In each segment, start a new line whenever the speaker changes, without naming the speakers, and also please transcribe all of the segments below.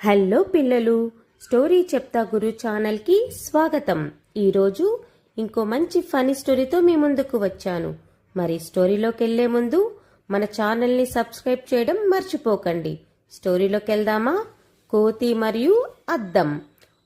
Hello పిల్లలు, story చెప్తా గురు ఛానల్కి స్వాగతం. ఈరోజు ఇంకో మంచి ఫనీ స్టోరీతో మీ ముందుకు వచ్చాను. మరి స్టోరీలోకి వెళ్లే ముందు మన ఛానల్ని సబ్స్క్రైబ్ చేయడం మర్చిపోకండి. స్టోరీలోకి వెళ్దామా? కోతి మరియు అద్దం.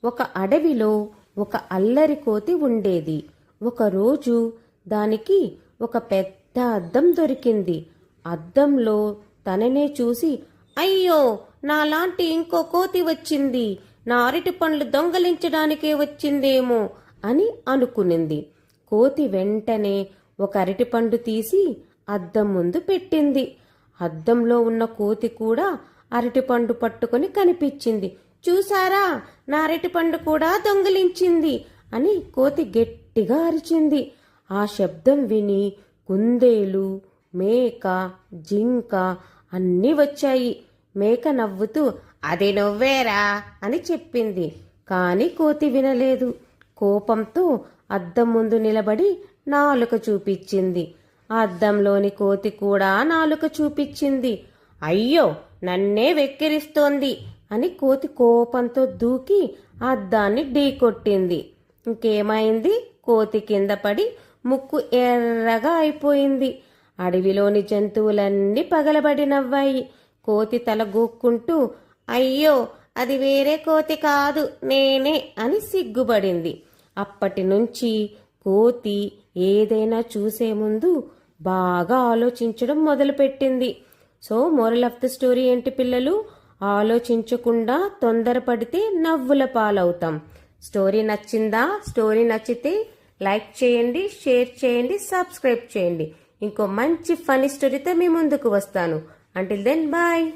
ఒక అడవిలో ఒక అల్లరి కోతి ఉండేది. ఒకరోజు దానికి ఒక పెద్ద అద్దం దొరికింది. అద్దంలో తననే చూసి, అయ్యో, నాలాంటి ఇంకో కోతి వచ్చింది, నా అరటి పండ్లు దొంగలించడానికే వచ్చిందేమో అని అనుకునింది. కోతి వెంటనే ఒక అరటిపండు తీసి అద్దం ముందు పెట్టింది. అద్దంలో ఉన్న కోతి కూడా అరటిపండు పట్టుకొని కనిపించింది. చూసారా, నా అరటిపండు కూడా దొంగలించింది అని కోతి గట్టిగా అరిచింది. ఆ శబ్దం విని కుందేలు, మేక, జింక అన్నీ వచ్చాయి. మేక నవ్వుతూ, అది నువ్వేరా అని చెప్పింది. కాని కోతి వినలేదు. కోపంతో అద్దం ముందు నిలబడి నాలుక చూపించింది. ఆ అద్దంలోని కోతి కూడా నాలుక చూపించింది. అయ్యో, నన్నే వెక్కిరిస్తోంది అని కోతి కోపంతో దూకి ఆ అద్దాన్ని ఢీకొట్టింది. ఇంకేమైంది? కోతి కింద పడి ముక్కు ఎర్రగా అయిపోయింది. అడవిలోని జంతువులన్నీ పగలబడి నవ్వాయి. కోతి తల గోక్కుంటూ, అయ్యో, అది వేరే కోతి కాదు, నేనే అని సిగ్గుపడింది. అప్పటి నుంచి కోతి ఏదైనా చూసే ముందు బాగా ఆలోచించడం మొదలుపెట్టింది. So moral of the story ఏంటి పిల్లలు? ఆలోచించకుండా తొందరపడితే నవ్వుల పాలవుతాం. స్టోరీ నచ్చిందా? స్టోరీ నచ్చితే లైక్ చేయండి, షేర్ చేయండి, సబ్స్క్రైబ్ చేయండి. ఇంకో మంచి ఫనీ స్టోరీతో మీ ముందుకు వస్తాను. Until then, bye.